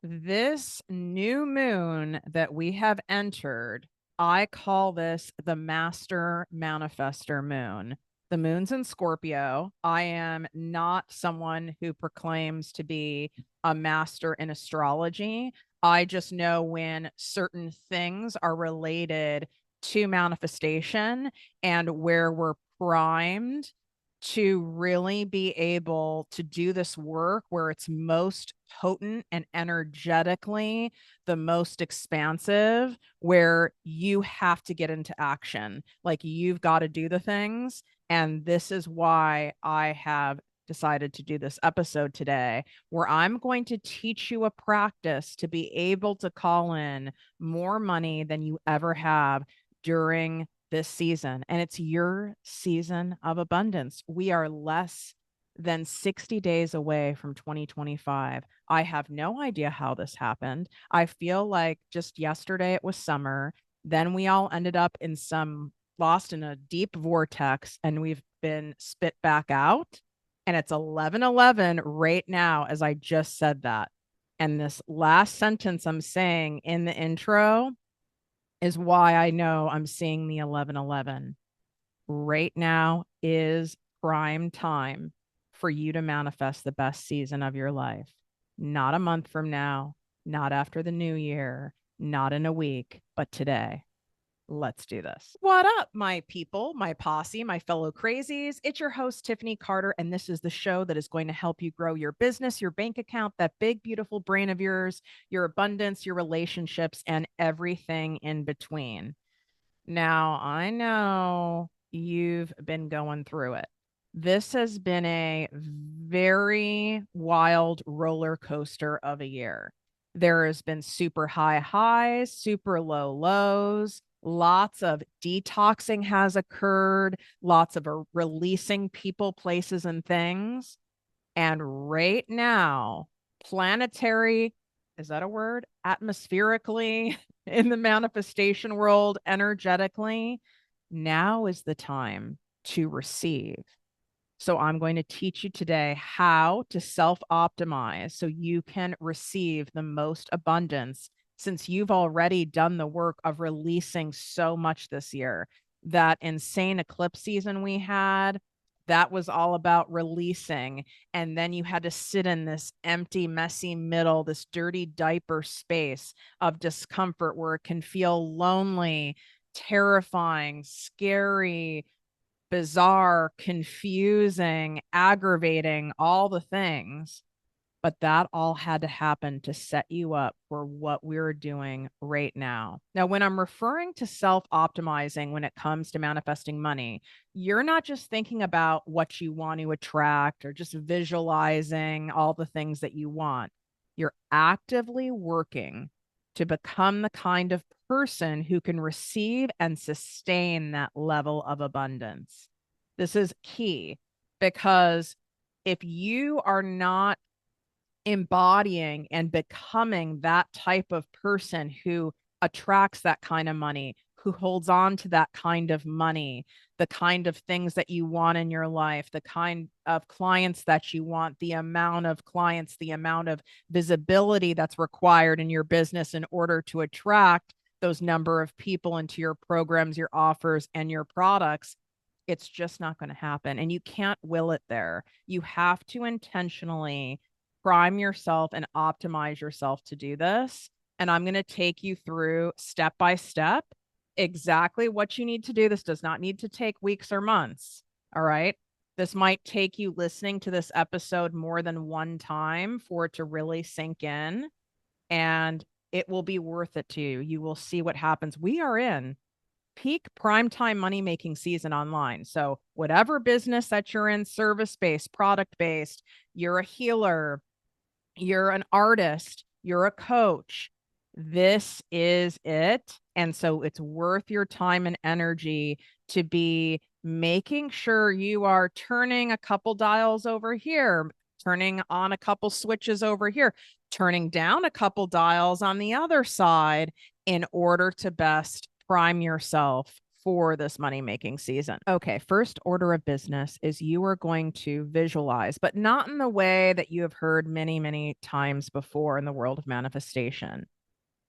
This new moon that we have entered, I call this the master manifester moon. The moon's in Scorpio. I am not someone who proclaims to be a master in astrology. I just know when certain things are related to manifestation and where we're primed to really be able to do this work where it's most potent and energetically the most expansive, where you have to get into action. Like you've got to do the things. And this is why I have decided to do this episode today, where I'm going to teach you a practice to be able to call in more money than you ever have during this season. And it's your season of abundance. We are less than 60 days away from 2025. I have no idea how this happened. I feel like just yesterday it was summer. Then we all ended up in some lost in a deep vortex and we've been spit back out. And it's 11:11 right now as I just said that. And this last sentence I'm saying in the intro is why I know I'm seeing the 11:11. Right now is prime time for you to manifest the best season of your life. Not a month from now, not after the new year, not in a week, but today. Let's do this. What up, my people, my posse, my fellow crazies? It's your host, Tiffany Carter, and this is the show that is going to help you grow your business, your bank account, that big, beautiful brain of yours, your abundance, your relationships, and everything in between. Now, I know you've been going through it. This has been a very wild roller coaster of a year. There has been super high highs, super low lows. Lots of detoxing has occurred, lots of releasing people, places, and things. And right now, planetary, is that a word? Atmospherically, in the manifestation world, energetically, now is the time to receive. So I'm going to teach you today how to self-optimize so you can receive the most abundance, since you've already done the work of releasing so much this year. That insane eclipse season we had, that was all about releasing. And then you had to sit in this empty, messy middle, this dirty diaper space of discomfort where it can feel lonely, terrifying, scary, bizarre, confusing, aggravating, all the things. But that all had to happen to set you up for what we're doing right now. Now, when I'm referring to self optimizing when it comes to manifesting money, you're not just thinking about what you want to attract or just visualizing all the things that you want. You're actively working to become the kind of person who can receive and sustain that level of abundance. This is key because if you are not embodying and becoming that type of person who attracts that kind of money, who holds on to that kind of money, the kind of things that you want in your life, the kind of clients that you want, the amount of clients, the amount of visibility that's required in your business in order to attract those number of people into your programs, your offers, and your products. It's just not going to happen. And you can't will it there. You have to intentionally prime yourself and optimize yourself to do this. And I'm going to take you through step by step exactly what you need to do. This does not need to take weeks or months. All right. This might take you listening to this episode more than one time for it to really sink in. And it will be worth it to you. You will see what happens. We are in peak primetime money making season online. So, whatever business that you're in, service based, product based, you're a healer, you're an artist, you're a coach, this is it. And so it's worth your time and energy to be making sure you are turning a couple dials over here, turning on a couple switches over here, turning down a couple dials on the other side in order to best prime yourself for this money-making season. Okay, first order of business is you are going to visualize, but not in the way that you have heard many, many times before in the world of manifestation.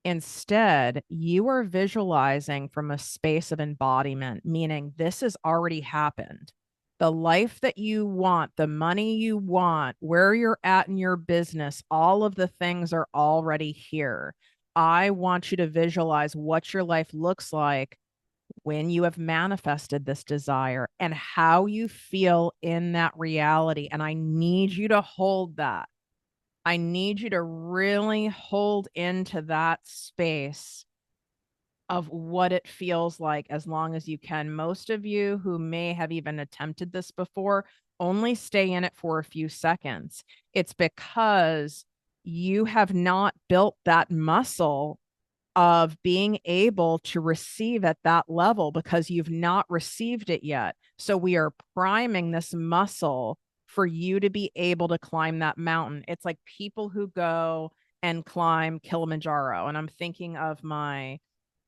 Instead, you are visualizing from a space of embodiment, meaning this has already happened. The life that you want, the money you want, where you're at in your business, all of the things are already here. I want you to visualize what your life looks like when you have manifested this desire and how you feel in that reality. And I need you to hold that. I need you to really hold into that space of what it feels like as long as you can. Most of you who may have even attempted this before only stay in it for a few seconds. It's because you have not built that muscle of being able to receive at that level because you've not received it yet. So we are priming this muscle for you to be able to climb that mountain. It's like people who go and climb Kilimanjaro. And I'm thinking of my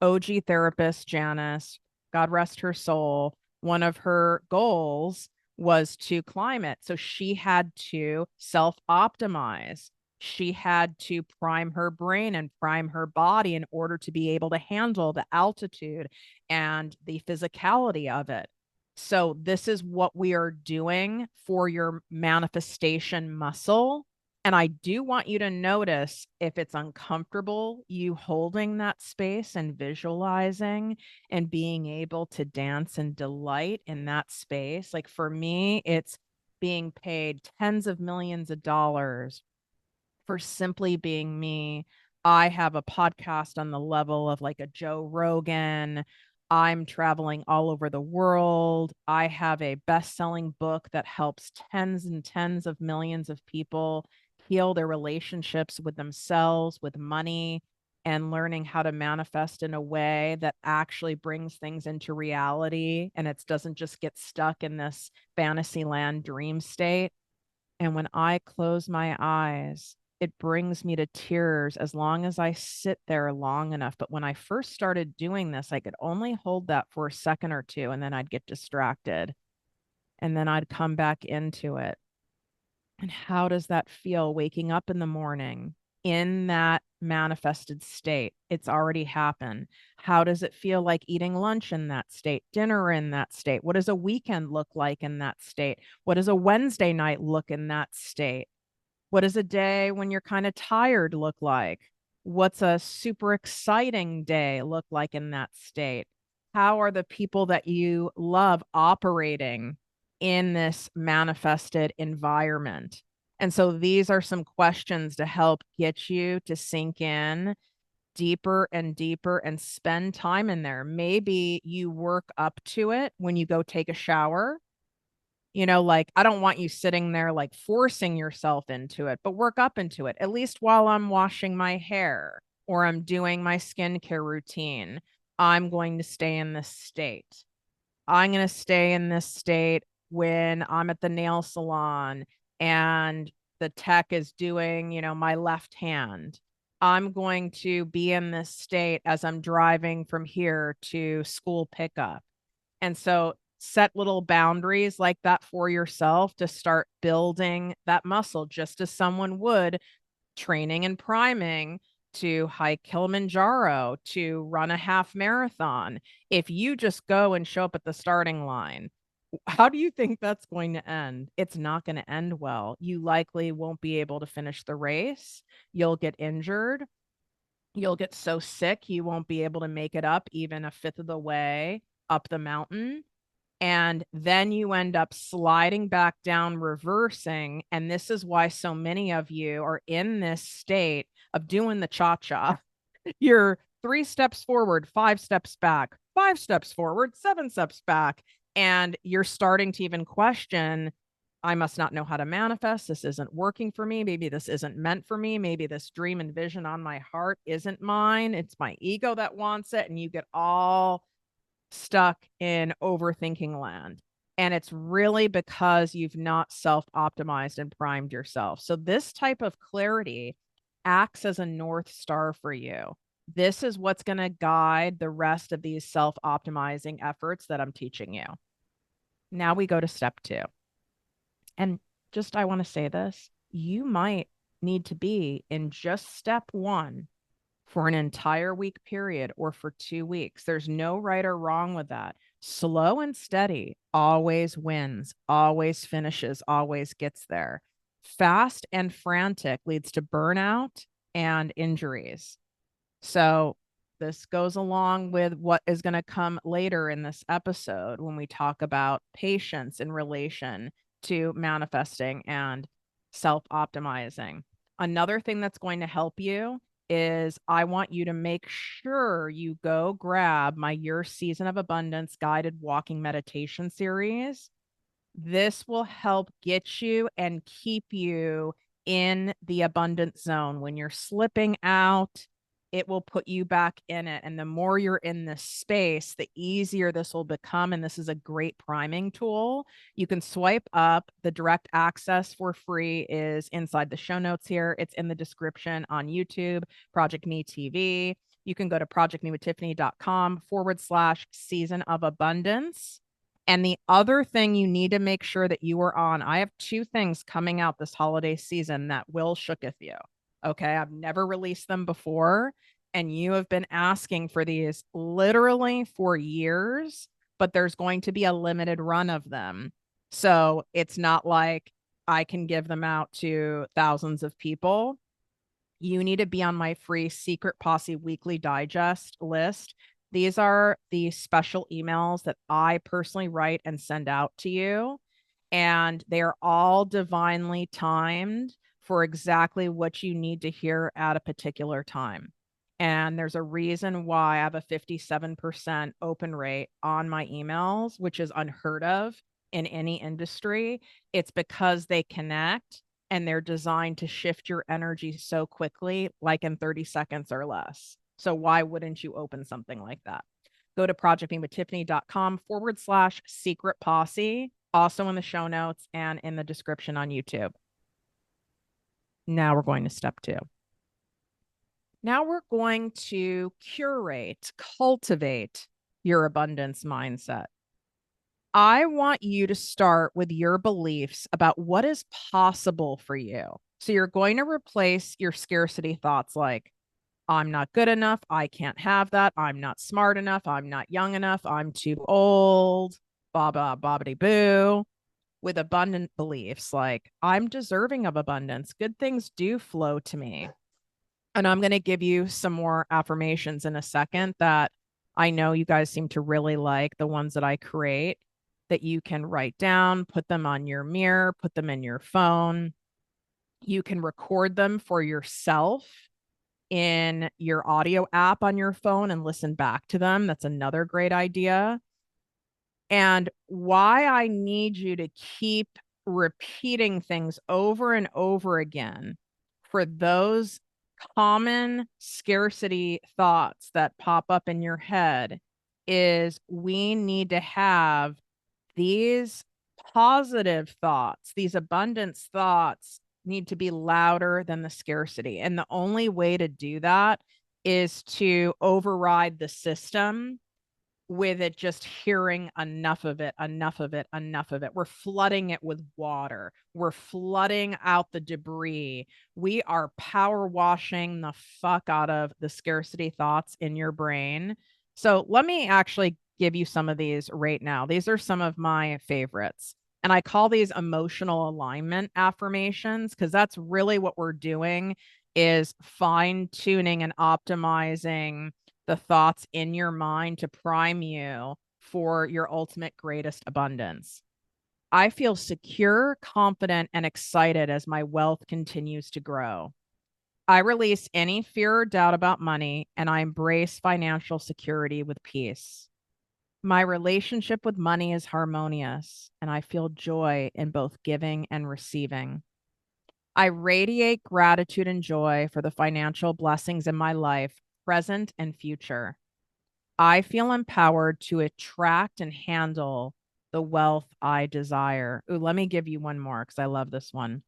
OG therapist, Janice, God rest her soul. One of her goals was to climb it. So she had to self optimize. She had to prime her brain and prime her body in order to be able to handle the altitude and the physicality of it. So, this is what we are doing for your manifestation muscle. And I do want you to notice if it's uncomfortable, you holding that space and visualizing and being able to dance and delight in that space. Like for me, it's being paid tens of millions of dollars for simply being me. I have a podcast on the level of like a Joe Rogan. I'm traveling all over the world. I have a best-selling book that helps tens and tens of millions of people heal their relationships with themselves, with money, and learning how to manifest in a way that actually brings things into reality and it doesn't just get stuck in this fantasy land dream state. And when I close my eyes, it brings me to tears as long as I sit there long enough. But when I first started doing this, I could only hold that for a second or two, and then I'd get distracted. And then I'd come back into it. And how does that feel waking up in the morning in that manifested state? It's already happened. How does it feel like eating lunch in that state, dinner in that state? What does a weekend look like in that state? What does a Wednesday night look in that state? What does a day when you're kind of tired look like? What's a super exciting day look like in that state? How are the people that you love operating in this manifested environment? And so these are some questions to help get you to sink in deeper and deeper and spend time in there. Maybe you work up to it when you go take a shower. Like I don't want you sitting there like forcing yourself into it, but work up into it, at least while I'm washing my hair or I'm doing my skincare routine. I'm going to stay in this state. I'm going to stay in this state when I'm at the nail salon and the tech is doing, my left hand. I'm going to be in this state as I'm driving from here to school pickup. And so set little boundaries like that for yourself to start building that muscle, just as someone would training and priming to hike Kilimanjaro, to run a half marathon. If you just go and show up at the starting line, how do you think that's going to end? It's not going to end well. You likely won't be able to finish the race. You'll get injured. You'll get so sick you won't be able to make it up even a fifth of the way up the mountain. And then you end up sliding back down, reversing. And this is why so many of you are in this state of doing the cha cha. You're 3 steps forward, 5 steps back, 5 steps forward, 7 steps back. And you're starting to even question, I must not know how to manifest. This isn't working for me. Maybe this isn't meant for me. Maybe this dream and vision on my heart isn't mine. It's my ego that wants it. And you get all stuck in overthinking land. And it's really because you've not self optimized and primed yourself. So, this type of clarity acts as a North Star for you. This is what's going to guide the rest of these self-optimizing efforts that I'm teaching you. Now we go to step 2. And just, I want to say this, you might need to be in just step 1 for an entire week period or for 2 weeks. There's no right or wrong with that. Slow and steady always wins, always finishes, always gets there. Fast and frantic leads to burnout and injuries. So this goes along with what is going to come later in this episode when we talk about patience in relation to manifesting and self-optimizing. Another thing that's going to help you is I want you to make sure you go grab my Your Season of Abundance guided walking meditation series. This will help get you and keep you in the abundant zone. When you're slipping out, it will put you back in it. And the more you're in this space, the easier this will become. And this is a great priming tool. You can swipe up. The direct access for free is inside the show notes here. It's in the description on YouTube, ProjectME TV. You can go to projectmewithtiffany.com/season of abundance. And the other thing you need to make sure that you are on, I have 2 things coming out this holiday season that will shooketh you. Okay. I've never released them before. And you have been asking for these literally for years, but there's going to be a limited run of them. So it's not like I can give them out to thousands of people. You need to be on my free Secret Posse weekly digest list. These are the special emails that I personally write and send out to you. And they are all divinely timed for exactly what you need to hear at a particular time. And there's a reason why I have a 57% open rate on my emails, which is unheard of in any industry. It's because they connect and they're designed to shift your energy so quickly, like in 30 seconds or less. So why wouldn't you open something like that? Go to projectmewithtiffany.com/secret posse, also in the show notes and in the description on YouTube. Now we're going to step 2. Now we're going to cultivate your abundance mindset. I want you to start with your beliefs about what is possible for you. So you're going to replace your scarcity thoughts like, I'm not good enough. I can't have that. I'm not smart enough. I'm not young enough. I'm too old. Blah, blah, bobbity boo. With abundant beliefs like, I'm deserving of abundance. Good things do flow to me. And I'm going to give you some more affirmations in a second that I know you guys seem to really like, the ones that I create that you can write down, put them on your mirror, put them in your phone. You can record them for yourself in your audio app on your phone and listen back to them. That's another great idea. And why I need you to keep repeating things over and over again for those common scarcity thoughts that pop up in your head is we need to have these positive thoughts, these abundance thoughts need to be louder than the scarcity. And the only way to do that is to override the system with it just hearing enough of it, enough of it, enough of it. We're flooding it with water. We're flooding out the debris. We are power washing the fuck out of the scarcity thoughts in your brain. So let me actually give you some of these right now. These are some of my favorites. And I call these emotional alignment affirmations because that's really what we're doing is fine tuning and optimizing the thoughts in your mind to prime you for your ultimate greatest abundance. I feel secure, confident, and excited as my wealth continues to grow. I release any fear or doubt about money, and I embrace financial security with peace. My relationship with money is harmonious, and I feel joy in both giving and receiving. I radiate gratitude and joy for the financial blessings in my life, present and future. I feel empowered to attract and handle the wealth I desire. Ooh, let me give you one more because I love this one.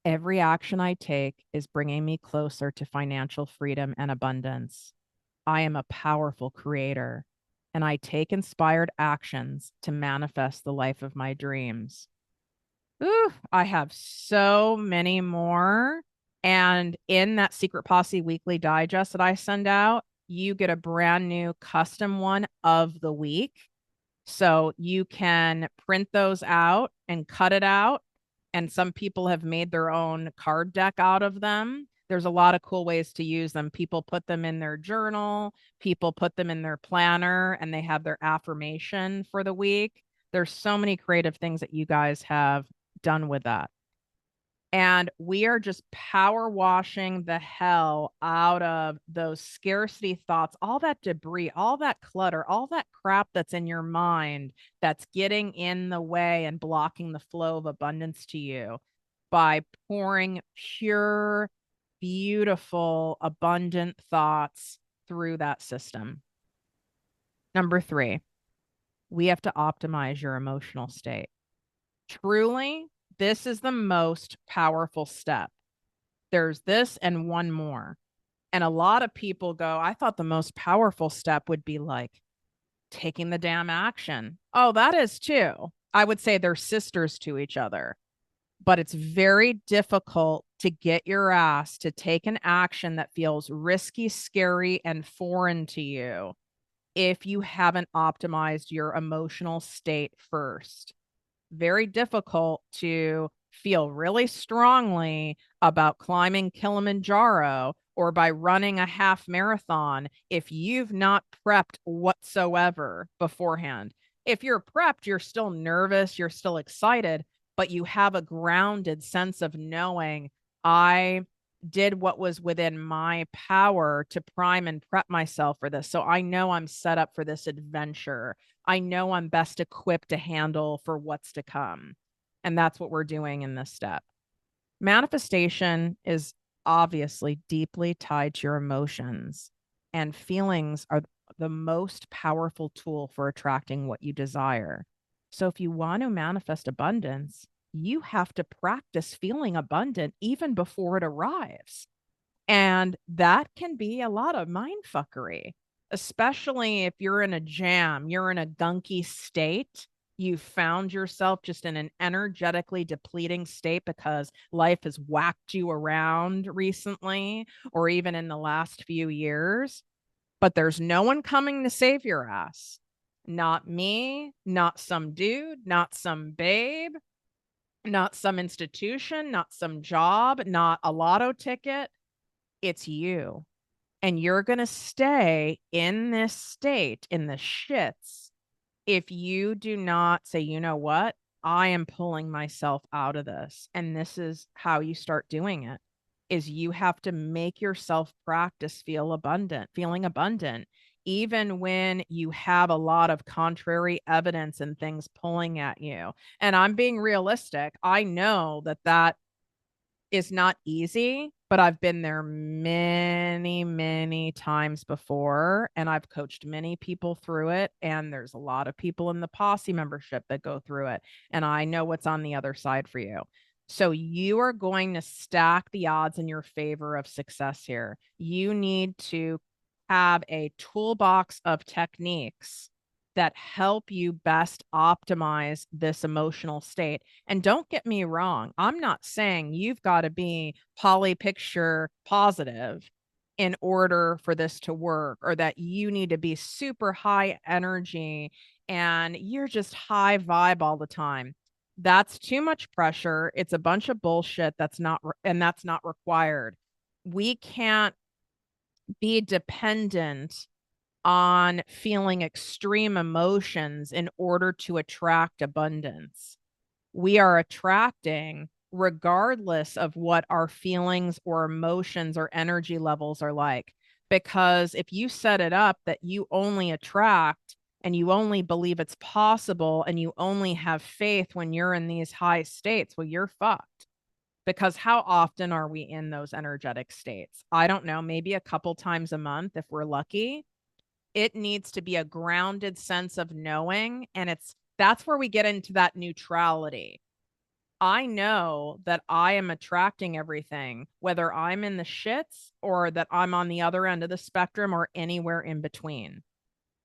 Every action I take is bringing me closer to financial freedom and abundance. I am a powerful creator, and I take inspired actions to manifest the life of my dreams. Ooh, I have so many more. And in that Secret Posse weekly digest that I send out, you get a brand new custom one of the week. So you can print those out and cut it out. And some people have made their own card deck out of them. There's a lot of cool ways to use them. People put them in their journal, people put them in their planner, and they have their affirmation for the week. There's so many creative things that you guys have done with that. And we are just power washing the hell out of those scarcity thoughts, all that debris, all that clutter, all that crap that's in your mind that's getting in the way and blocking the flow of abundance to you by pouring pure, beautiful, abundant thoughts through that system. Number 3, we have to optimize your emotional state. Truly, this is the most powerful step. There's this and one more. And a lot of people go, I thought the most powerful step would be like taking the damn action. Oh, that is too. I would say they're sisters to each other, but it's very difficult to get your ass to take an action that feels risky, scary, and foreign to you if you haven't optimized your emotional state first. Very difficult to feel really strongly about climbing Kilimanjaro or by running a half marathon if you've not prepped whatsoever beforehand. If you're prepped, you're still nervous, you're still excited, but you have a grounded sense of knowing I did what was within my power to prime and prep myself for this. So I know I'm set up for this adventure. I know I'm best equipped to handle for what's to come. And that's what we're doing in this step. Manifestation is obviously deeply tied to your emotions, and feelings are the most powerful tool for attracting what you desire. So if you want to manifest abundance, you have to practice feeling abundant even before it arrives. And that can be a lot of mind fuckery, especially if you're in a jam, you're in a gunky state. You found yourself just in an energetically depleting state because life has whacked you around recently or even in the last few years. But there's no one coming to save your ass. Not me, not some dude, not some babe, not some institution, not some job, not a lotto ticket. It's you. And you're going to stay in this state, in the shits, if you do not say, you know what? I am pulling myself out of this. And this is how you start doing it is you have to make yourself practice feeling abundant, even when you have a lot of contrary evidence and things pulling at you. And I'm being realistic. I know that that is not easy, but I've been there many, many times before, and I've coached many people through it. And there's a lot of people in the posse membership that go through it. And I know what's on the other side for you. So you are going to stack the odds in your favor of success here. You need to have a toolbox of techniques that help you best optimize this emotional state. And don't get me wrong, I'm not saying you've got to be poly picture positive in order for this to work, or that you need to be super high energy and you're just high vibe all the time. That's too much pressure. It's a bunch of bullshit that's not required. We can't be dependent on feeling extreme emotions in order to attract abundance. We are attracting regardless of what our feelings or emotions or energy levels are like. Because if you set it up that you only attract and you only believe it's possible and you only have faith when you're in these high states, well, you're fucked. Because how often are we in those energetic states? I don't know, maybe a couple times a month if we're lucky. It needs to be a grounded sense of knowing. And that's where we get into that neutrality. I know that I am attracting everything, whether I'm in the shits or that I'm on the other end of the spectrum or anywhere in between.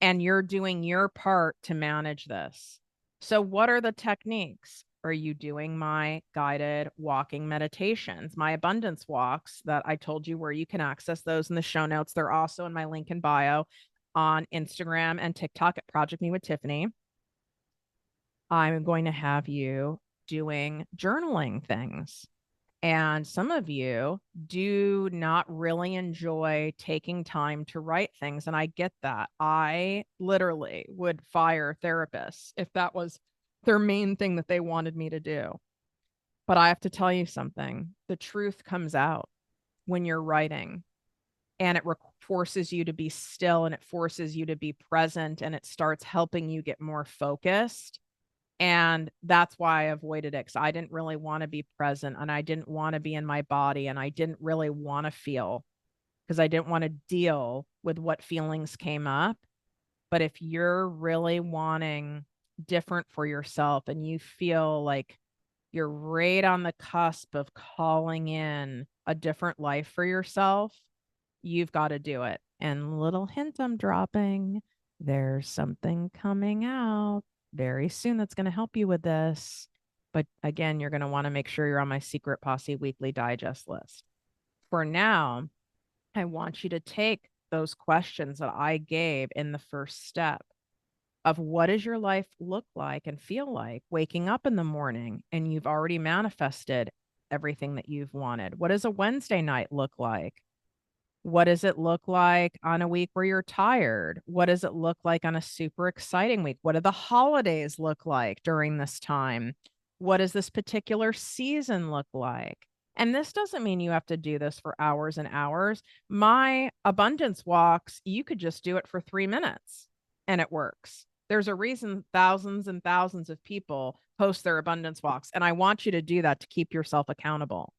And you're doing your part to manage this. So, what are the techniques? Are you doing my guided walking meditations, my abundance walks that I told you, where you can access those in the show notes? They're also in my link in bio on Instagram and TikTok at Project Me with Tiffany. I'm going to have you doing journaling things. And some of you do not really enjoy taking time to write things. And I get that. I literally would fire therapists if that was their main thing that they wanted me to do. But I have to tell you something. The truth comes out when you're writing, and it forces you to be still, and it forces you to be present, and it starts helping you get more focused. And that's why I avoided it, 'cause I didn't really want to be present, and I didn't want to be in my body, and I didn't really want to feel, because I didn't want to deal with what feelings came up. But if you're really wanting different for yourself and you feel like you're right on the cusp of calling in a different life for yourself, you've got to do it. And little hint I'm dropping, there's something coming out very soon that's going to help you with this. But again, you're going to want to make sure you're on my Secret Posse weekly digest list. For now, I want you to take those questions that I gave in the first step of what does your life look like and feel like waking up in the morning and you've already manifested everything that you've wanted. What does a Wednesday night look like? What does it look like on a week where you're tired? What does it look like on a super exciting week? What do the holidays look like during this time? What does this particular season look like? And this doesn't mean you have to do this for hours and hours. My abundance walks, you could just do it for 3 minutes and it works. There's a reason thousands and thousands of people post their abundance walks. And I want you to do that to keep yourself accountable.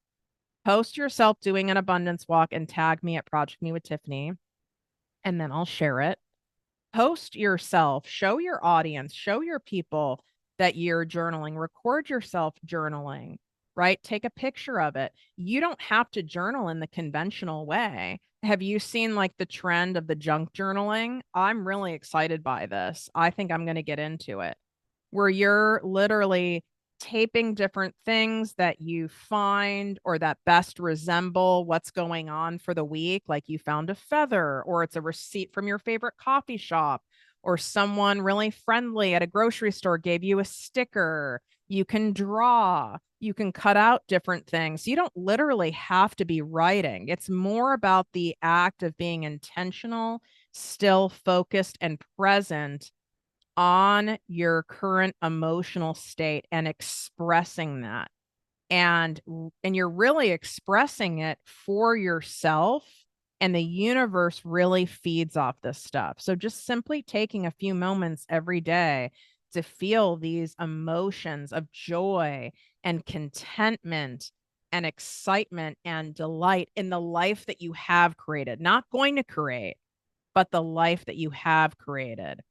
Post yourself doing an abundance walk and tag me at Project Me with Tiffany, and then I'll share it. Post yourself, show your audience, show your people that you're journaling, record yourself journaling, right? Take a picture of it. You don't have to journal in the conventional way. Have you seen like the trend of the junk journaling? I'm really excited by this. I think I'm going to get into it, where you're literally taping different things that you find or that best resemble what's going on for the week. Like you found a feather, or it's a receipt from your favorite coffee shop, or someone really friendly at a grocery store gave you a sticker. You can draw, you can cut out different things. You don't literally have to be writing. It's more about the act of being intentional, still focused and present on your current emotional state and expressing that. And you're really expressing it for yourself, and the universe really feeds off this stuff. So just simply taking a few moments every day to feel these emotions of joy and contentment and excitement and delight in the life that you have created, not going to create, but the life that you have created.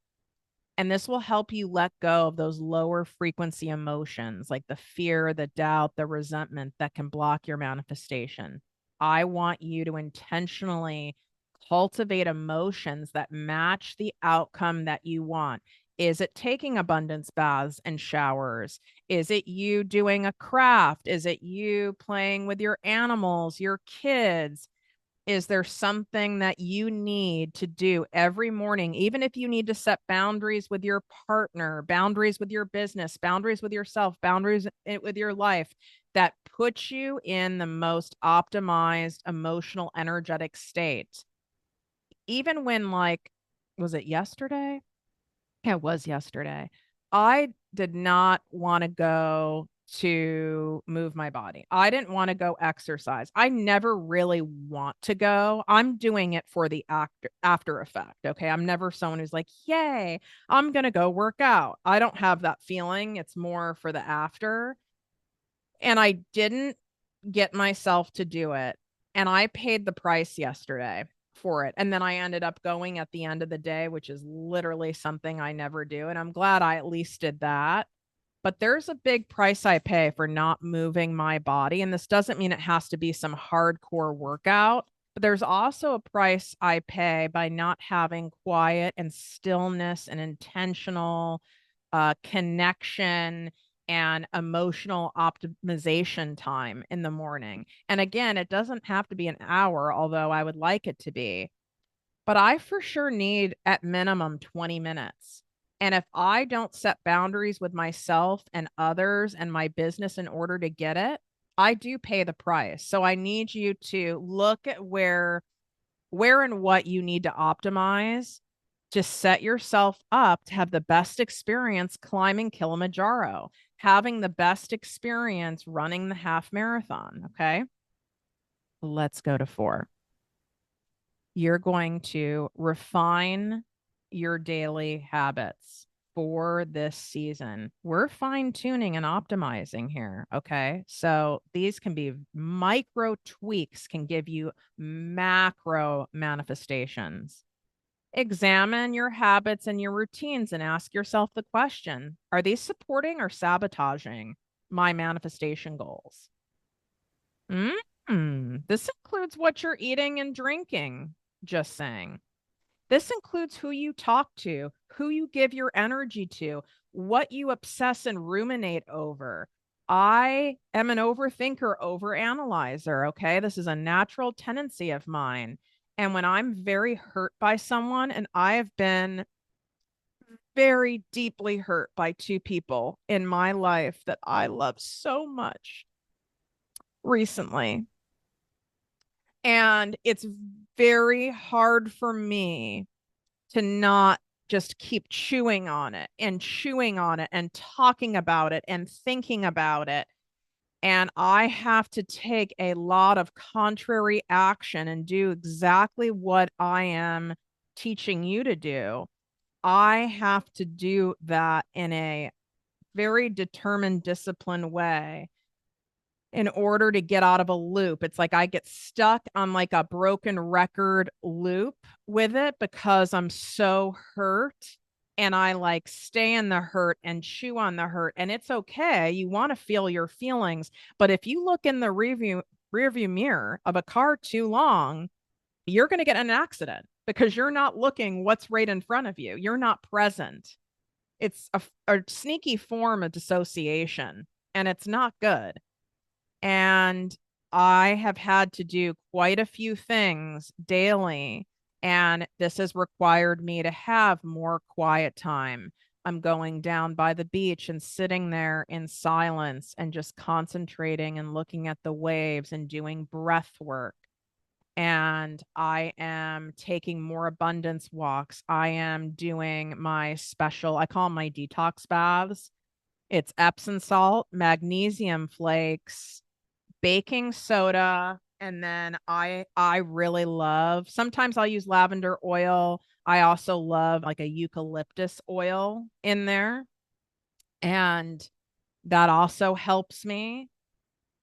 And this will help you let go of those lower frequency emotions like the fear, the doubt, the resentment that can block your manifestation. I want you to intentionally cultivate emotions that match the outcome that you want. Is it taking abundance baths and showers? Is it you doing a craft? Is it you playing with your animals, your kids? Is there something that you need to do every morning, even if you need to set boundaries with your partner, boundaries with your business, boundaries with yourself, boundaries with your life, that puts you in the most optimized emotional, energetic state? Even when, like, was it yesterday? Yeah, it was yesterday. I did not want to go to move my body. I didn't want to go exercise. I never really want to go. I'm doing it for the after effect. Okay. I'm never someone who's like, yay, I'm going to go work out. I don't have that feeling. It's more for the after. And I didn't get myself to do it. And I paid the price yesterday for it. And then I ended up going at the end of the day, which is literally something I never do. And I'm glad I at least did that. but there's a big price I pay for not moving my body. And this doesn't mean it has to be some hardcore workout, but there's also a price I pay by not having quiet and stillness and intentional connection and emotional optimization time in the morning. And again, it doesn't have to be an hour, although I would like it to be, but I for sure need at minimum 20 minutes. And if I don't set boundaries with myself and others and my business in order to get it, I do pay the price. So I need you to look at where and what you need to optimize to set yourself up to have the best experience climbing Kilimanjaro, having the best experience running the half marathon. Okay. Let's go to 4. You're going to refine your daily habits for this season. We're fine tuning and optimizing here. Okay. So these can be micro tweaks, can give you macro manifestations. Examine your habits and your routines and ask yourself the question, are these supporting or sabotaging my manifestation goals? This includes what you're eating and drinking, just saying. This includes who you talk to, who you give your energy to, what you obsess and ruminate over. I am an overthinker, overanalyzer. Okay. This is a natural tendency of mine. And when I'm very hurt by someone, and I have been very deeply hurt by 2 people in my life that I love so much recently. And it's very hard for me to not just keep chewing on it and talking about it and thinking about it. And I have to take a lot of contrary action and do exactly what I am teaching you to do. I have to do that in a very determined, disciplined way in order to get out of a loop. It's like I get stuck on like a broken record loop with it because I'm so hurt, and I like stay in the hurt and chew on the hurt. And it's okay. You want to feel your feelings, but if you look in the rearview mirror of a car too long, you're going to get in an accident because you're not looking what's right in front of you. You're not present. It's a sneaky form of dissociation, and it's not good. And I have had to do quite a few things daily, and this has required me to have more quiet time. I'm going down by the beach and sitting there in silence and just concentrating and looking at the waves and doing breath work. And I am taking more abundance walks. I am doing my special, I call them my detox baths. It's Epsom salt, magnesium flakes, baking soda, and then I really love, sometimes I'll use lavender oil. I also love like a eucalyptus oil in there, and that also helps me.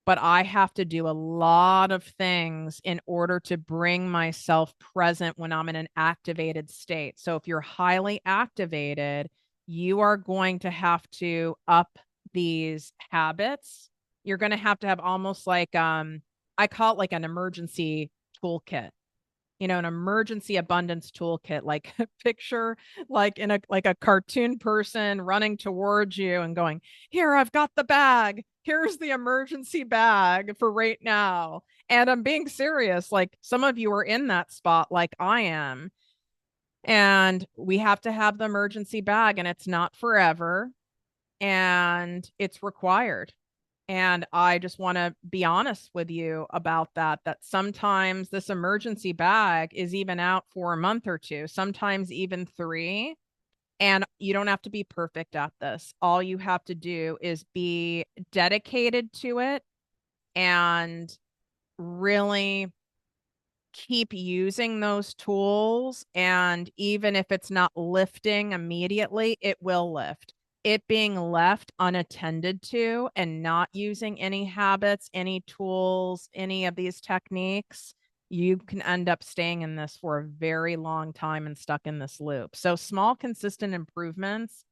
But I have to do a lot of things in order to bring myself present when I'm in an activated state. So if you're highly activated, you are going to have to up these habits. You're going to have almost like I call it like an emergency toolkit, an emergency abundance toolkit, like picture like in a cartoon person running towards you and going, here, I've got the bag. Here's the emergency bag for right now. And I'm being serious. Like some of you are in that spot like I am. And we have to have the emergency bag, and it's not forever, and it's required. And I just want to be honest with you about that sometimes this emergency bag is even out for a month or 2, sometimes even 3. And you don't have to be perfect at this. All you have to do is be dedicated to it and really keep using those tools. And even if it's not lifting immediately, it will lift. It being left unattended to and not using any habits, any tools, any of these techniques, you can end up staying in this for a very long time and stuck in this loop. So small, consistent improvements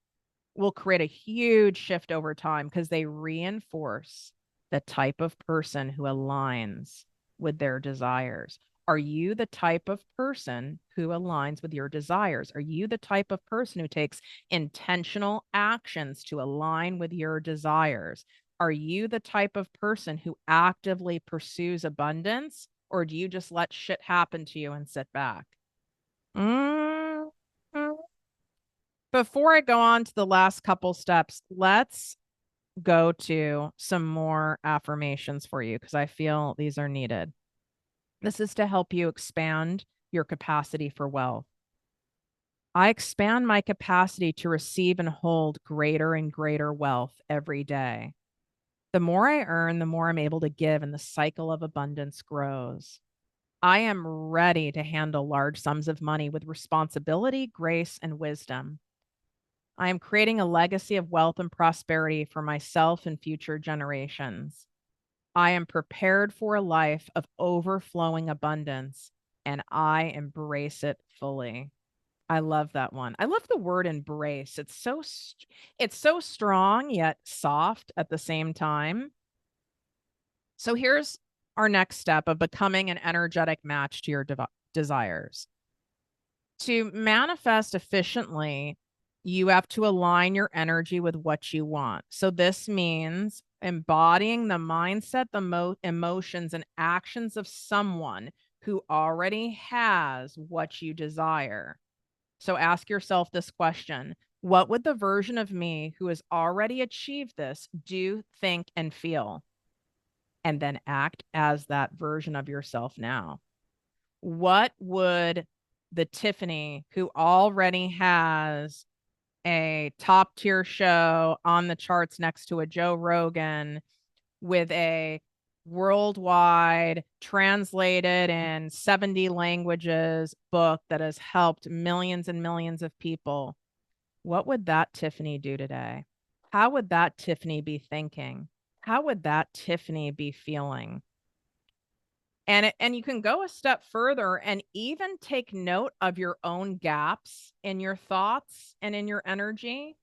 will create a huge shift over time because they reinforce the type of person who aligns with their desires. Are you the type of person who aligns with your desires? Are you the type of person who takes intentional actions to align with your desires? Are you the type of person who actively pursues abundance, or do you just let shit happen to you and sit back? Mm. Before I go on to the last couple steps, let's go to some more affirmations for you because I feel these are needed. This is to help you expand your capacity for wealth. I expand my capacity to receive and hold greater and greater wealth every day. The more I earn, the more I'm able to give, and the cycle of abundance grows. I am ready to handle large sums of money with responsibility, grace, and wisdom. I am creating a legacy of wealth and prosperity for myself and future generations. I am prepared for a life of overflowing abundance, and I embrace it fully. I love that one. I love the word embrace. It's so strong yet soft at the same time. So here's our next step of becoming an energetic match to your desires. To manifest efficiently, you have to align your energy with what you want. So this means embodying the mindset, the emotions, and actions of someone who already has what you desire. So ask yourself this question: what would the version of me who has already achieved this do, think, and feel? And then act as that version of yourself now. What would the Tiffany who already has a top tier show on the charts next to a Joe Rogan with a worldwide translated in 70 languages book that has helped millions and millions of people, what would that Tiffany do today? How would that Tiffany be thinking? How would that Tiffany be feeling? And you can go a step further and even take note of your own gaps in your thoughts and in your energy,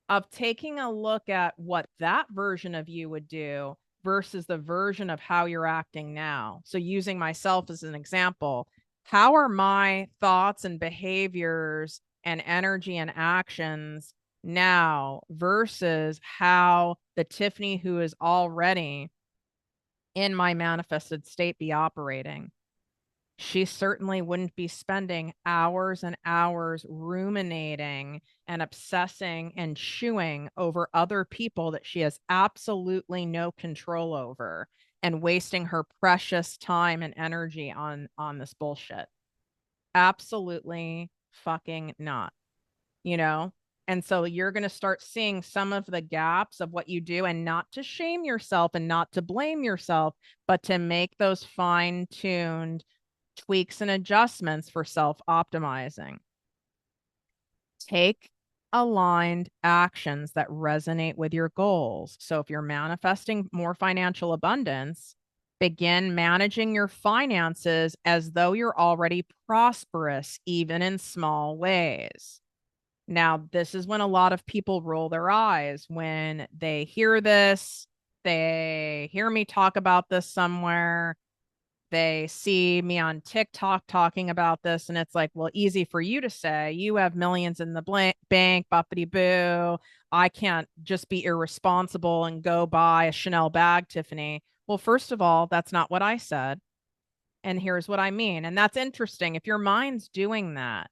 of taking a look at what that version of you would do versus the version of how you're acting now. So using myself as an example, how are my thoughts and behaviors and energy and actions now versus how the Tiffany who is already in my manifested state be operating? She certainly wouldn't be spending hours and hours ruminating and obsessing and chewing over other people that she has absolutely no control over and wasting her precious time and energy on this bullshit. Absolutely fucking not, you know? And so you're going to start seeing some of the gaps of what you do, and not to shame yourself and not to blame yourself, but to make those fine-tuned tweaks and adjustments for self-optimizing. Take aligned actions that resonate with your goals. So if you're manifesting more financial abundance, begin managing your finances as though you're already prosperous, even in small ways. Now, this is when a lot of people roll their eyes when they hear this, they hear me talk about this somewhere, they see me on TikTok talking about this, and it's like, well, easy for you to say. You have millions in the bank, buppity boo. I can't just be irresponsible and go buy a Chanel bag, Tiffany. Well, first of all, that's not what I said. And here's what I mean. And that's interesting. If your mind's doing that,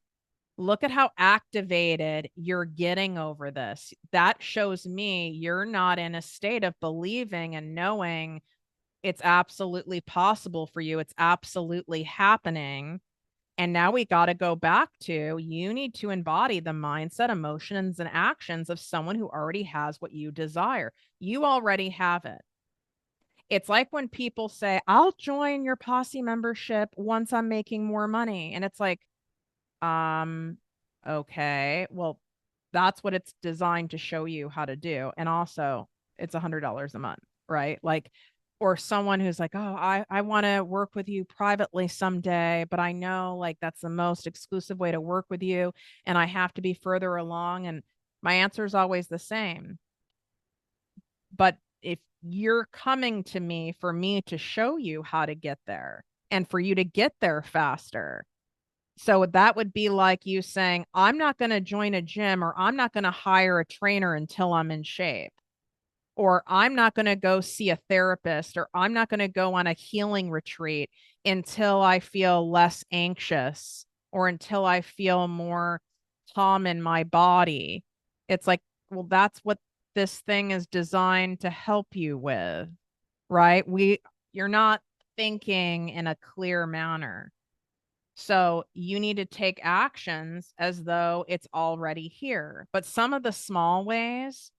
look at how activated you're getting over this. That shows me you're not in a state of believing and knowing it's absolutely possible for you. It's absolutely happening. And now we got to go back to, you need to embody the mindset, emotions, and actions of someone who already has what you desire. You already have it. It's like when people say, I'll join your posse membership once I'm making more money. And it's like, um, okay, well, that's what it's designed to show you how to do. And also, it's $100 a month, right? Like, or someone who's like, oh, I want to work with you privately someday, but I know like that's the most exclusive way to work with you, and I have to be further along. And My answer is always the same. But if you're coming to me for me to show you how to get there and for you to get there faster. So that would be like you saying, I'm not going to join a gym or I'm not going to hire a trainer until I'm in shape. Or I'm not going to go see a therapist, or I'm not going to go on a healing retreat until I feel less anxious or until I feel more calm in my body. It's like, well, that's what this thing is designed to help you with, right? You're not thinking in a clear manner. So you need to take actions as though it's already here. But some of the small ways,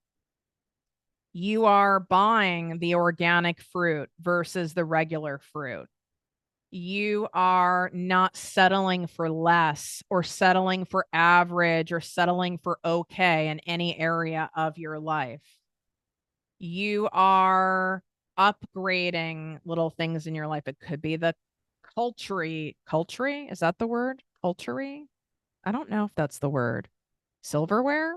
you are buying the organic fruit versus the regular fruit. You are not settling for less or settling for average or settling for okay in any area of your life. You are upgrading little things in your life. It could be the culture. Is that the word? Culture? I don't know if that's the word. Silverware?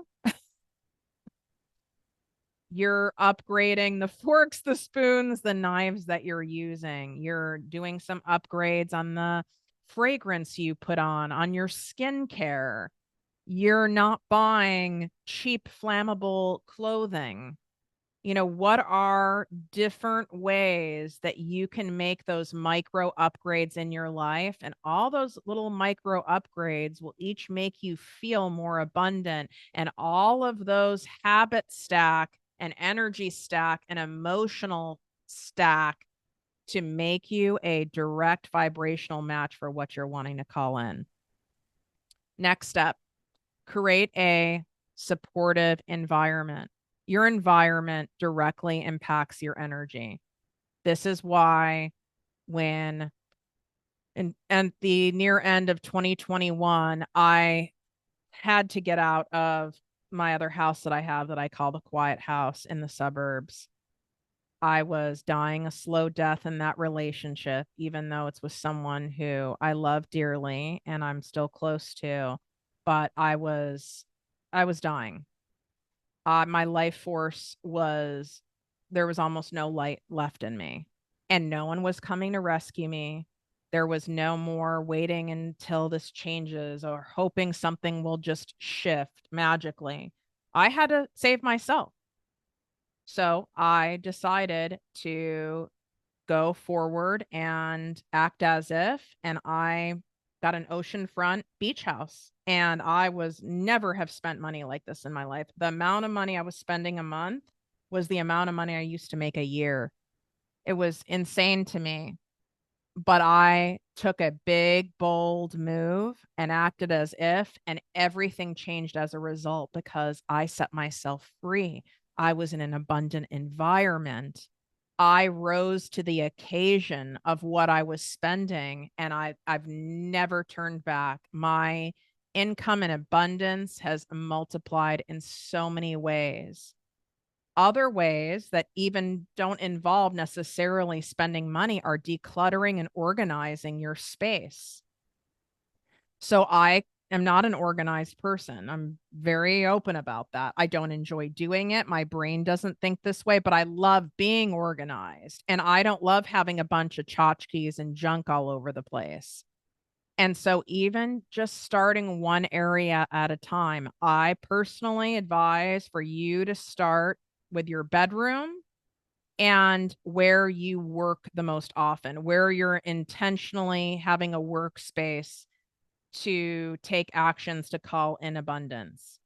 You're upgrading the forks, the spoons, the knives that you're using. You're doing some upgrades on the fragrance you put on your skincare. You're not buying cheap, flammable clothing. What are different ways that you can make those micro upgrades in your life? And all those little micro upgrades will each make you feel more abundant. And all of those habit stack and energy stack and emotional stack to make you a direct vibrational match for what you're wanting to call in. Next step, create a supportive environment. Your environment directly impacts your energy. This is why when and the near end of 2021, I had to get out of my other house that I have that I call the quiet house in the suburbs. I was dying a slow death in that relationship, even though it's with someone who I love dearly and I'm still close to, but I was dying. My life force was, there was almost no light left in me, and no one was coming to rescue me. There was no more waiting until this changes or hoping something will just shift magically. I had to save myself. So I decided to go forward and act as if, and I got an oceanfront beach house. And I was never have spent money like this in my life. The amount of money I was spending a month was the amount of money I used to make a year. It was insane to me. But I took a big, bold move and acted as if, and everything changed as a result because I set myself free. I was in an abundant environment. I rose to the occasion of what I was spending, and I've never turned back. My income and abundance has multiplied in so many ways. Other ways that even don't involve necessarily spending money are decluttering and organizing your space. So I am not an organized person. I'm very open about that. I don't enjoy doing it. My brain doesn't think this way, but I love being organized. And I don't love having a bunch of tchotchkes and junk all over the place. And so even just starting one area at a time, I personally advise for you to start with your bedroom and where you work the most often, where you're intentionally having a workspace to take actions to call in abundance.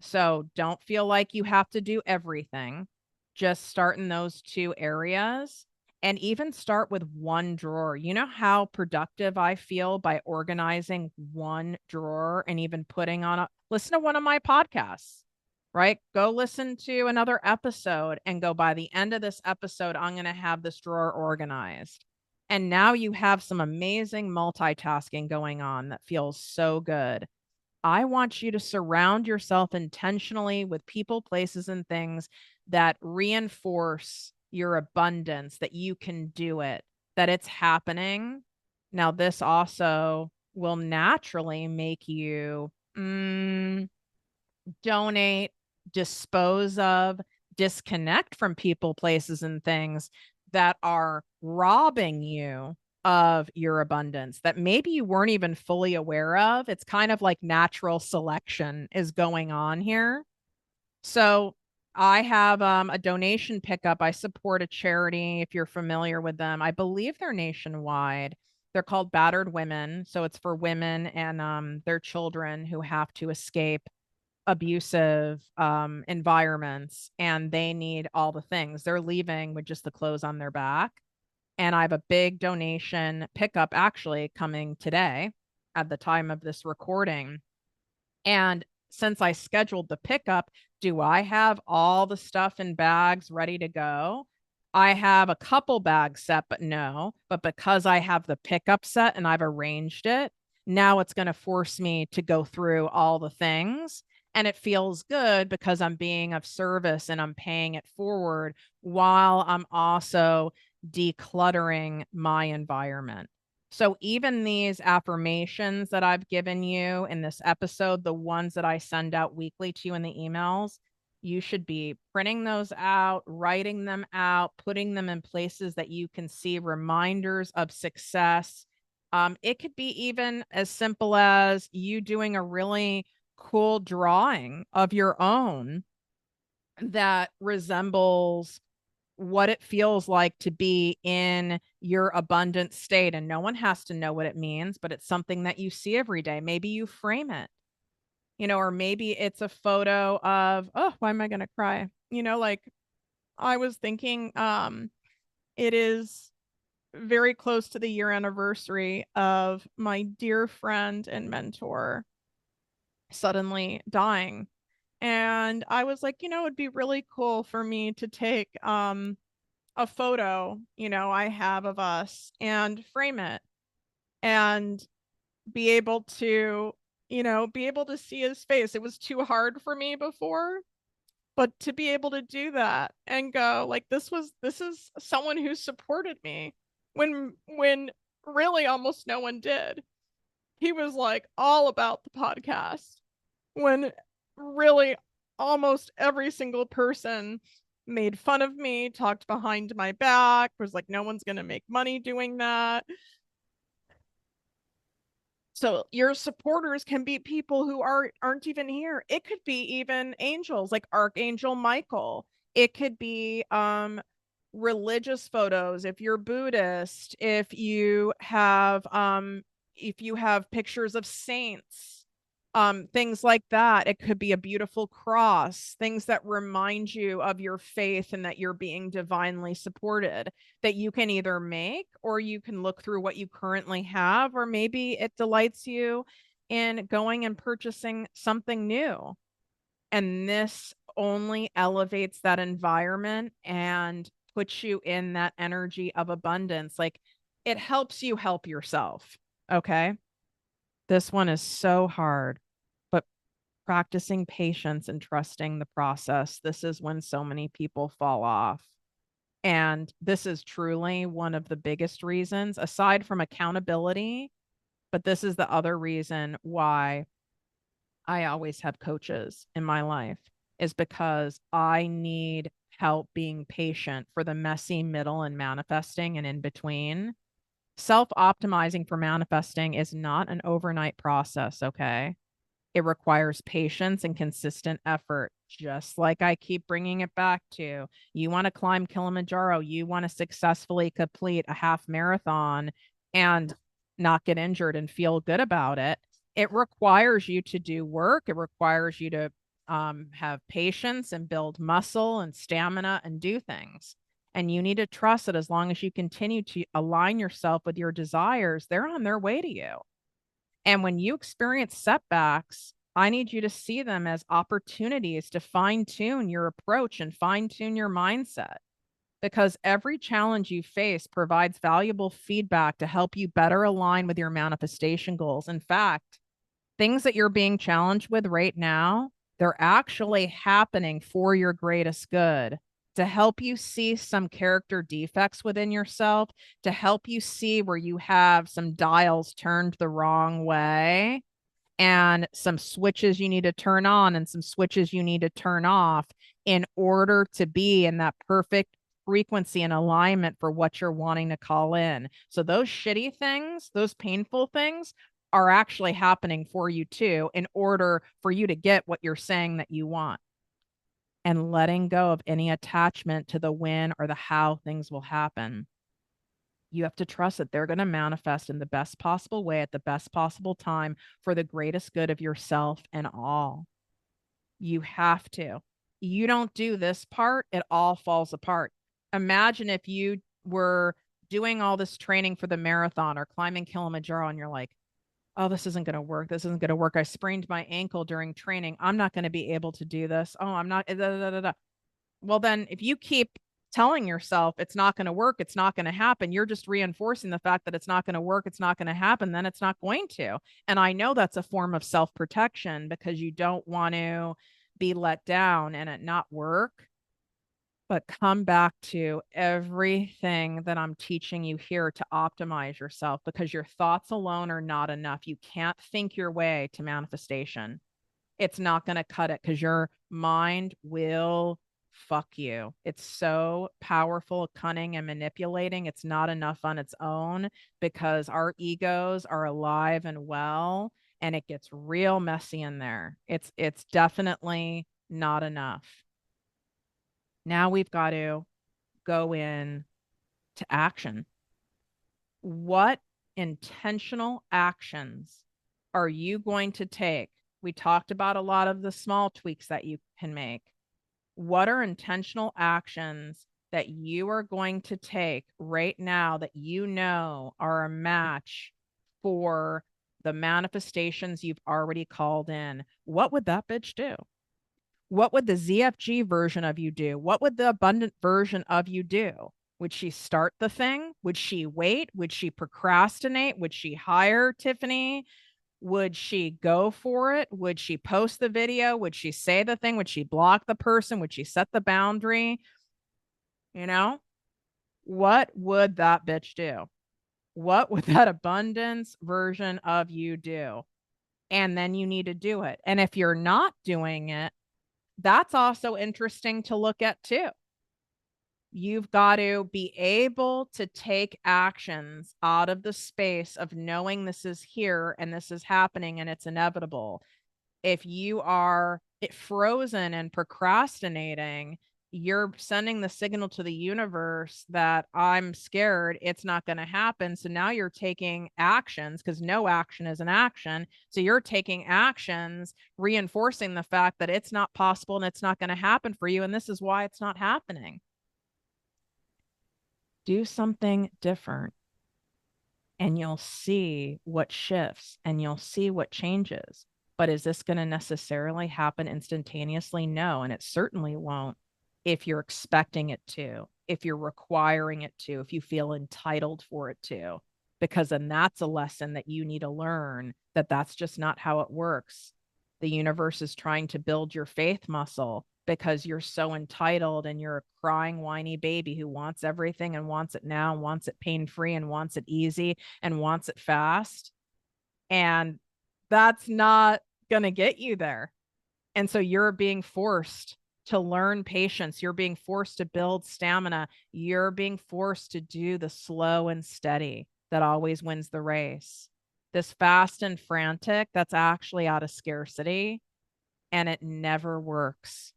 So don't feel like you have to do everything. Just start in those two areas and even start with one drawer. You know how productive I feel by organizing one drawer and even putting on listen to one of my podcasts, right? Go listen to another episode and go, by the end of this episode, I'm going to have this drawer organized. And now you have some amazing multitasking going on that feels so good. I want you to surround yourself intentionally with people, places, and things that reinforce your abundance, that you can do it, that it's happening. Now, this also will naturally make you donate dispose of, disconnect from people, places, and things that are robbing you of your abundance that maybe you weren't even fully aware of. It's kind of like natural selection is going on here. So I have a donation pickup. I support a charity, if you're familiar with them. I believe they're nationwide. They're called Battered Women. So it's for women and their children who have to escape abusive environments, and they need all the things. They're leaving with just the clothes on their back. And I have a big donation pickup actually coming today at the time of this recording. And since I scheduled the pickup, do I have all the stuff in bags ready to go? I have a couple bags set, but no. But because I have the pickup set and I've arranged it, now it's going to force me to go through all the things. And it feels good because I'm being of service and I'm paying it forward while I'm also decluttering my environment. So even these affirmations that I've given you in this episode, the ones that I send out weekly to you in the emails, you should be printing those out, writing them out, putting them in places that you can see reminders of success. It could be even as simple as you doing a really cool drawing of your own that resembles what it feels like to be in your abundant state. And no one has to know what it means, but it's something that you see every day. Maybe you frame it, or maybe it's a photo of, oh, why am I going to cry? Like I was thinking, it is very close to the year anniversary of my dear friend and mentor suddenly dying. And I was like, it'd be really cool for me to take, a photo, I have of us and frame it and be able to, be able to see his face. It was too hard for me before, but to be able to do that and go like, this is someone who supported me when really almost no one did. He was like all about the podcast when really almost every single person made fun of me, talked behind my back, was like, no one's going to make money doing that. So your supporters can be people who aren't even here. It could be even angels like Archangel Michael. It could be religious photos if you're Buddhist, if you have pictures of saints, things like that. It could be a beautiful cross, things that remind you of your faith and that you're being divinely supported, that you can either make or you can look through what you currently have, or maybe it delights you in going and purchasing something new. And this only elevates that environment and puts you in that energy of abundance. Like it helps you help yourself. Okay. This one is so hard, but practicing patience and trusting the process. This is when so many people fall off. And this is truly one of the biggest reasons, aside from accountability. But this is the other reason why I always have coaches in my life, is because I need help being patient for the messy middle and manifesting and in between. Self optimizing for manifesting is not an overnight process. Okay. It requires patience and consistent effort, just like I keep bringing it back to. You want to climb Kilimanjaro, you want to successfully complete a half marathon and not get injured and feel good about it. It requires you to do work. It requires you to have patience and build muscle and stamina and do things. And you need to trust that as long as you continue to align yourself with your desires, they're on their way to you. And when you experience setbacks, I need you to see them as opportunities to fine tune your approach and fine tune your mindset, because every challenge you face provides valuable feedback to help you better align with your manifestation goals. In fact, things that you're being challenged with right now, they're actually happening for your greatest good, to help you see some character defects within yourself, to help you see where you have some dials turned the wrong way, and some switches you need to turn on and some switches you need to turn off in order to be in that perfect frequency and alignment for what you're wanting to call in. So those shitty things, those painful things are actually happening for you too, in order for you to get what you're saying that you want. And letting go of any attachment to the when or the how things will happen. You have to trust that they're going to manifest in the best possible way at the best possible time for the greatest good of yourself and all. You have to. You don't do this part, it all falls apart. Imagine if you were doing all this training for the marathon or climbing Kilimanjaro and you're like, oh, this isn't going to work. This isn't going to work. I sprained my ankle during training. I'm not going to be able to do this. Oh, I'm not. Da, da, da, da. Well, then if you keep telling yourself it's not going to work, it's not going to happen, you're just reinforcing the fact that it's not going to work, it's not going to happen, then it's not going to. And I know that's a form of self-protection because you don't want to be let down and it not work. But come back to everything that I'm teaching you here to optimize yourself, because your thoughts alone are not enough. You can't think your way to manifestation. It's not going to cut it because your mind will fuck you. It's so powerful, cunning, and manipulating. It's not enough on its own because our egos are alive and well, and it gets real messy in there. It's definitely not enough. Now we've got to go in to action. What intentional actions are you going to take? We talked about a lot of the small tweaks that you can make. What are intentional actions that you are going to take right now that you know are a match for the manifestations you've already called in? What would that bitch do? What would the ZFG version of you do? What would the abundant version of you do? Would she start the thing? Would she wait? Would she procrastinate? Would she hire Tiffany? Would she go for it? Would she post the video? Would she say the thing? Would she block the person? Would she set the boundary? You know, what would that bitch do? What would that abundance version of you do? And then you need to do it. And if you're not doing it, that's also interesting to look at too. You've got to be able to take actions out of the space of knowing this is here and this is happening and it's inevitable. If you are frozen and procrastinating, you're sending the signal to the universe that I'm scared it's not going to happen. So now you're taking actions, because no action is an action. So you're taking actions, reinforcing the fact that it's not possible and it's not going to happen for you. And this is why it's not happening. Do something different and you'll see what shifts and you'll see what changes. But is this going to necessarily happen instantaneously? No. And it certainly won't if you're expecting it to, if you're requiring it to, if you feel entitled for it to, because then that's a lesson that you need to learn, that that's just not how it works. The universe is trying to build your faith muscle because you're so entitled and you're a crying, whiny baby who wants everything and wants it now, and wants it pain-free and wants it easy and wants it fast. And that's not going to get you there. And so you're being forced to learn patience. You're being forced to build stamina. You're being forced to do the slow and steady that always wins the race. This fast and frantic, that's actually out of scarcity, and it never works.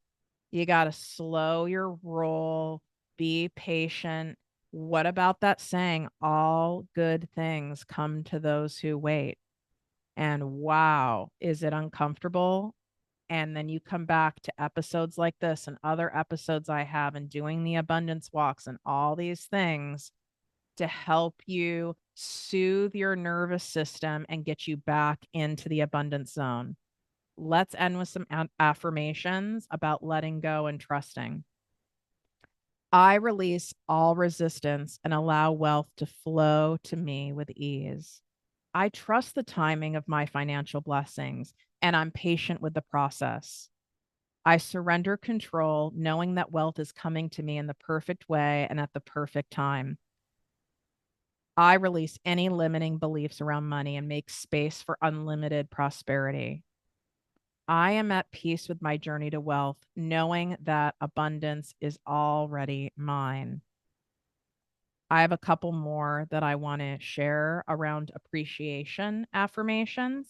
You got to slow your roll, be patient. What about that saying, all good things come to those who wait? And wow, is it uncomfortable? And then you come back to episodes like this and other episodes I have, and doing the abundance walks and all these things to help you soothe your nervous system and get you back into the abundance zone. Let's end with some affirmations about letting go and trusting. I release all resistance and allow wealth to flow to me with ease. I trust the timing of my financial blessings, and I'm patient with the process. I surrender control, knowing that wealth is coming to me in the perfect way and at the perfect time. I release any limiting beliefs around money and make space for unlimited prosperity. I am at peace with my journey to wealth, knowing that abundance is already mine. I have a couple more that I want to share around appreciation affirmations.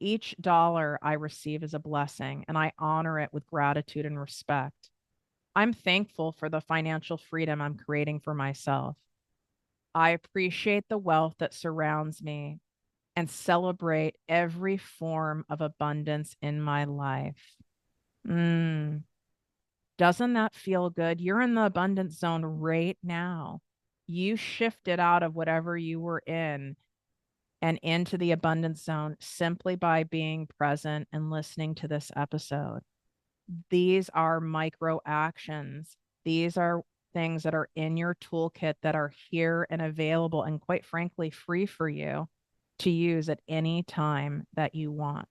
Each dollar I receive is a blessing, and I honor it with gratitude and respect. I'm thankful for the financial freedom I'm creating for myself. I appreciate the wealth that surrounds me and celebrate every form of abundance in my life. Mm, doesn't that feel good? You're in the abundance zone right now. You shifted out of whatever you were in and into the abundance zone simply by being present and listening to this episode. These are micro actions. These are things that are in your toolkit that are here and available and, quite frankly, free for you to use at any time that you want.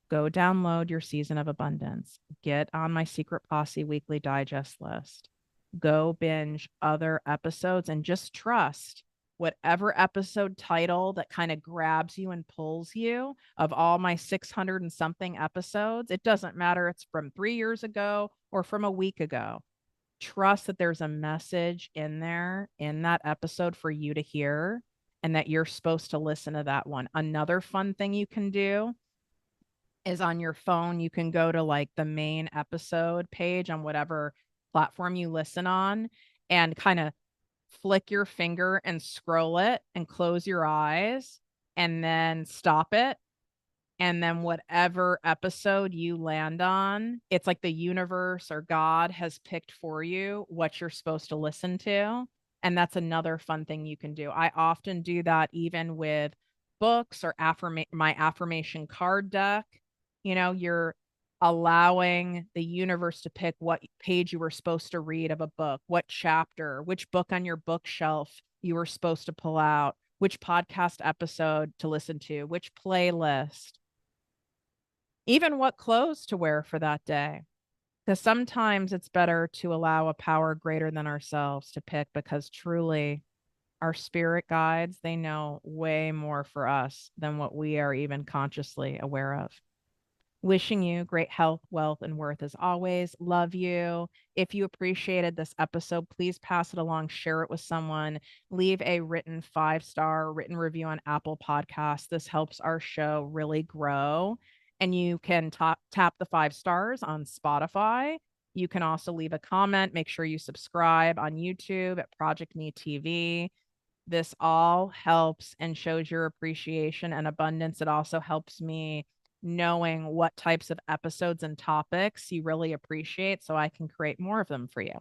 Go download your Season of Abundance. Get on my Secret Posse weekly digest list. Go binge other episodes and just trust whatever episode title that kind of grabs you and pulls you of all my 600 and something episodes. It doesn't matter. It's from 3 years ago or from a week ago. Trust that there's a message in there in that episode for you to hear and that you're supposed to listen to that one. Another fun thing you can do is on your phone, you can go to like the main episode page on whatever platform you listen on and kind of flick your finger and scroll it and close your eyes and then stop it, and then whatever episode you land on, it's like the universe or God has picked for you what you're supposed to listen to. And that's another fun thing you can do. I often do that even with books or my affirmation card deck. You're allowing the universe to pick what page you were supposed to read of a book, what chapter, which book on your bookshelf you were supposed to pull out, which podcast episode to listen to, which playlist, even what clothes to wear for that day. Because sometimes it's better to allow a power greater than ourselves to pick, because truly our spirit guides, they know way more for us than what we are even consciously aware of. Wishing you great health, wealth, and worth as always. Love you. If you appreciated this episode, please pass it along, share it with someone, leave a written 5-star written review on Apple Podcasts. This helps our show really grow. And you can tap the 5 stars on Spotify. You can also leave a comment. Make sure you subscribe on YouTube at ProjectME TV. This all helps and shows your appreciation and abundance. It also helps me knowing what types of episodes and topics you really appreciate so I can create more of them for you.